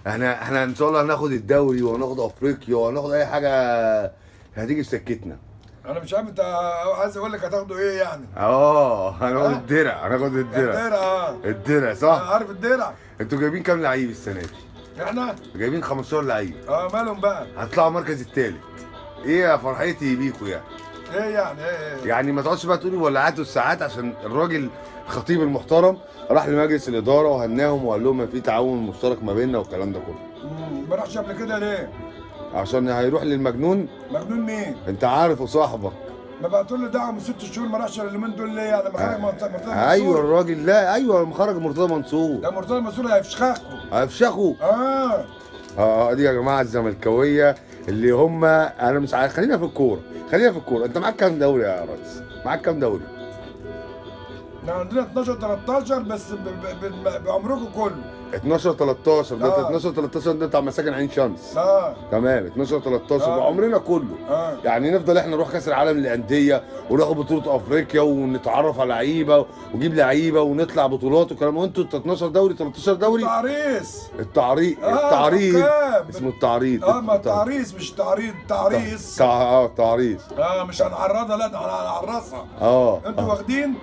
احنا ان شاء الله هناخد الدوري وهناخد افريقيا وهناخد اي حاجه هتيجي في سكتنا. انا مش عارف انت عايز اقول لك هتاخدوا ايه يعني. هناخد الدرع، هناخد الدرع. الدرع الدرع صح؟ عارف الدرع. انتوا جايبين كام لعيب السنه دي؟ احنا جايبين 15 لعيب. مالهم بقى؟ هتطلعوا المركز الثالث. ايه يا فرحتي بيكوا يعني؟ ايه يعني ايه؟ يعني ما تقعدش بقى تقولي ولعات والساعات، عشان الراجل الخطيب المحترم راح لمجلس الاداره وهناهم وقال لهم في تعاون مشترك ما بيننا والكلام ده كله. ما راحش قبل كده ليه؟ عشان هيروح للمجنون. مجنون مين؟ انت عارف وصاحبك. ما بعتوا له دعوه من 6 شهور ما راحش اليومين دول ليه؟ يعني ما خرج مرتضى منصور. ايوه الراجل، لا ايوه لما خرج مرتضى منصور. ده مرتضى منصور هيفشخكوا. هيفشخوا. دي يا جماعه الزملكاويه اللي هم انا مش عارف. خلينا في الكوره، خلينا في الكوره. انت معاك كام دوري يا ريس؟ معاك كام دوري؟ احنا عندنا 12 13 بس بعمركم كله. 12 13 ده 12 13 ده بتاع مساكن عين شمس. تمام 12 13 بعمرنا كله. يعني نفضل احنا نروح كاس العالم للانديه وناخد بطوله افريقيا ونتعرف على لعيبه ونجيب لعيبه ونطلع بطولات والكلام. وانتوا 12 دوري 13 دوري التعريض اسمه التعريض. ما التعريس مش تعريض، تعريس. تعريس. مش هنعرضها، لا ده هنعرسها. انتوا واخدين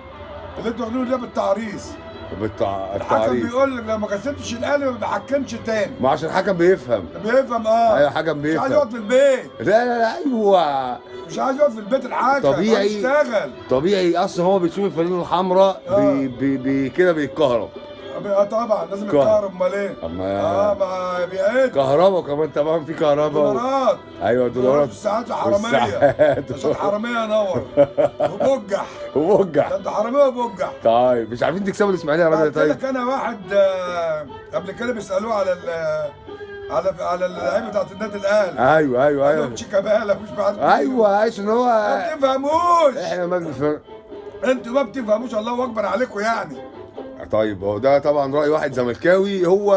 اللي انتوا واخدينه ده بالتعريس. الحكم بيقول لك لو ما كسبتش الاهلي ما بيحكمش تاني. ما عشان الحكم بيفهم. ايوه الحكم بيفهم. مش عايز يقعد في البيت. لا ايوه مش عايز يقعد في البيت الحكم. طبيعي يشتغل طبيعي. اصلا هو بيشوف الفانيله الحمراء كده بيتكهرب. طبعا لازم يتكهرب. امال ايه؟ ما بيعيد كهرباء كمان. طبعا في كهرباء دولارات. ايوه دولارات والساعات حراميه عشان حراميه ينور وبجح. ده انت حراميه وبجح. طيب مش عارفين تكسبوا الاسماعيليه يا راجل. طيب لك انا واحد قبل كده بيسالوه على اللعيبه بتاعت النادي الاهلي. ايوه شيكابالا مش بعرف. ايوه عشان هو ما بتفهموش. احنا ما بنفهم. انتوا ما بتفهموش. الله اكبر عليكم يعني. طيب هو ده طبعا راي واحد زملكاوي. هو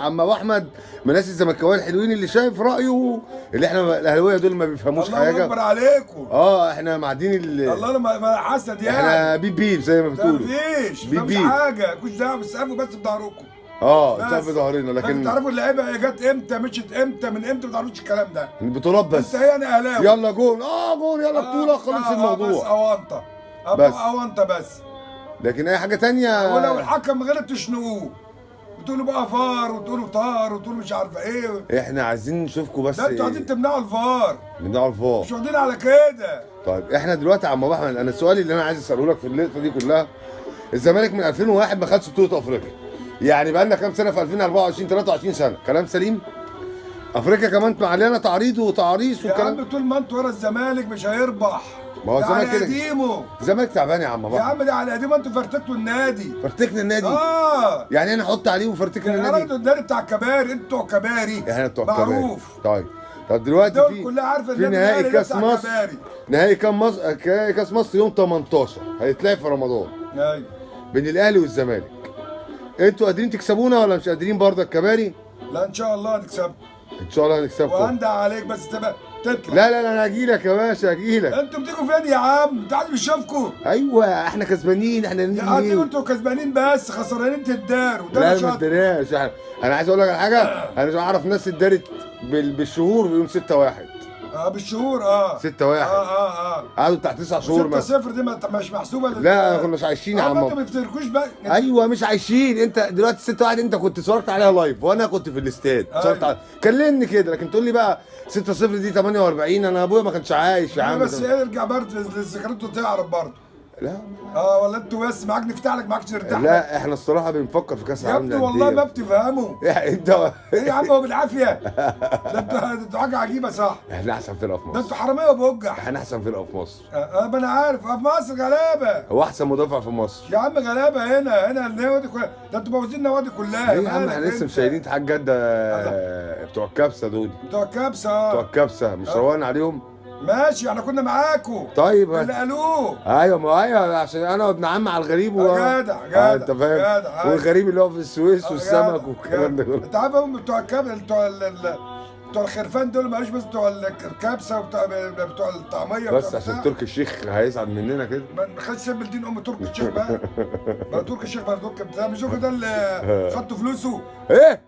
عم ابو احمد من الناس الزملكاويه الحلوين اللي شايف رايه اللي احنا الاهلاويه دول ما بيفهموش حاجه. الله اكبر عليكم. احنا معدين الله ما حسد يعني. احنا بيب زي ما بتقولوا. مفيش حاجه. مش دعوه بتسقفوا بس بظهركم. بتسقفوا بظهرنا لكن تعرفوا اللعيبه جت امتى مشيت امتى من امتى. ما تعرفوش الكلام ده. البطولات بس. انت يعني اهلاوي. يلا جول جول يلا بطوله خلص الموضوع. بس اونطه بس. لكن اي حاجه تانية. ولو الحكم غلط تشنقوه. بتقولوا بقى فار وتقولوا طار وتقولوا مش عارفه ايه. احنا عايزين نشوفكم بس. ده انتوا عايزين تمنعوا الفار. نمنعوا الفار. مش واخدين على كده. طيب احنا دلوقتي يا عم ابو احمد، انا السؤال اللي انا عايز اساله لك في اللقطه دي كلها، الزمالك من 2001 ما خدش بطوله افريقيا. يعني بقى لنا كام سنه في 2024 23 سنه. كلام سليم. افريقيا كمان علينا تعريض وتعريص والكلام. يا عم طول ما انتوا ورا الزمالك مش هيربح. ما هو الزمالك كده. قديمه. الزمالك تعبان يا عم. يا عم ده على قديمه. انتوا فرتكتوا النادي. فرتكنا النادي. يعني انا احط عليه وفرتكنا النادي. يا راجل النادي بتاع الكباري. انتوا كباري. احنا بتوع الكباري. معروف. طب دلوقتي الدول كلها عارفه في نهائي كاس مصر. نهائي كاس مصر يوم 18 هيتلعب في رمضان. ايوه. بين الاهلي والزمالك. انتوا قادرين تكسبونا ولا مش قادرين برضه الكباري؟ لا ان شاء الله هنكسبكم. ان شاء الله هنكسبكم. وهندع عليك بس تطلع. لا انا هجيلك يا باشا هجيلك. انتوا بتيجوا فين يا عم؟ انت عايز بيشوفكم. ايوه احنا كسبانين. احنا يا انتوا كسبانين بس خسرانين تداروا. لا ما اديناش. انا عايز اقول لك على حاجه. انا مش عارف ناس اتدارت بالشهور بيوم 6/1. بالشهور 6/1. قعدوا بتاع 9 شهور مثلا. 6-0 دي مش محسوبه. لا ما كناش عايشين يا عم. انتوا ما بتفتكروش بقى. ايوه مش عايشين. انت دلوقتي 6/1 انت كنت اتفرجت عليها لايف وانا كنت في الاستاد اتفرجت كلمني كده. لكن تقول لي بقى 6-0 دي 48. انا ابويا ما كانش عايش يا عم. بس ارجع برضه للذكريات وتعرف برضه. لا ولا انتوا بس معاك نفتح لك معاكش نرتاح. لا احنا الصراحه بنفكر في كاس العالم. يا ابني والله ما بتفهموا. انت ايه يا عم هو بالعافيه. ده انتوا حاجه عجيبه صح. احنا احسن فرقه في مصر. ده انتوا حراميه وبوجع. احنا احسن فرقه في مصر. ما انا عارف. في مصر غلابه. هو احسن مدافع في مصر يا عم غلابه. هنا النوادي كلها. ده انتوا بوظين النوادي كلها. ليه يا عم؟ احنا لسه مش شايلين اتحاد جده بتوع الكبسه دول. بتوع الكبسه مش روقان عليهم. ماشي احنا كنا معاكم. طيب اللي قالوه. ايوه عشان انا وابن عم على الغريب جدع انت فاهم. والغريب اللي هو في السويس والسمك والكلام ده كله. انت عارف هم بتوع بتوع الخرفان دول مالوش بس بتوع الكبسه بتوع الطعميه. بس عشان تركي الشيخ هيسعد مننا كده. ما نخليش سب الدين تركي الشيخ بقى. تركي الشيخ بقى. مش ده اللي خدتوا فلوسه. ايه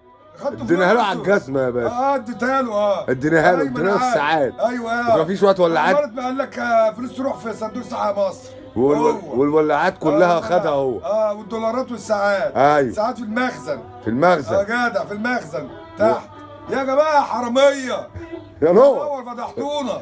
اديناها له على الجزمه يا باشا. اديتها له اديناها له الساعات. ايوه وكان في شويه ولاعات. قال لك فلوس تروح في صندوق ساعه مصر. والولاعات كلها خدها هو. والدولارات والساعات. ايوه ساعات في المخزن. جدع في المخزن تحت. يا جماعه حراميه يا نور فضحتونا.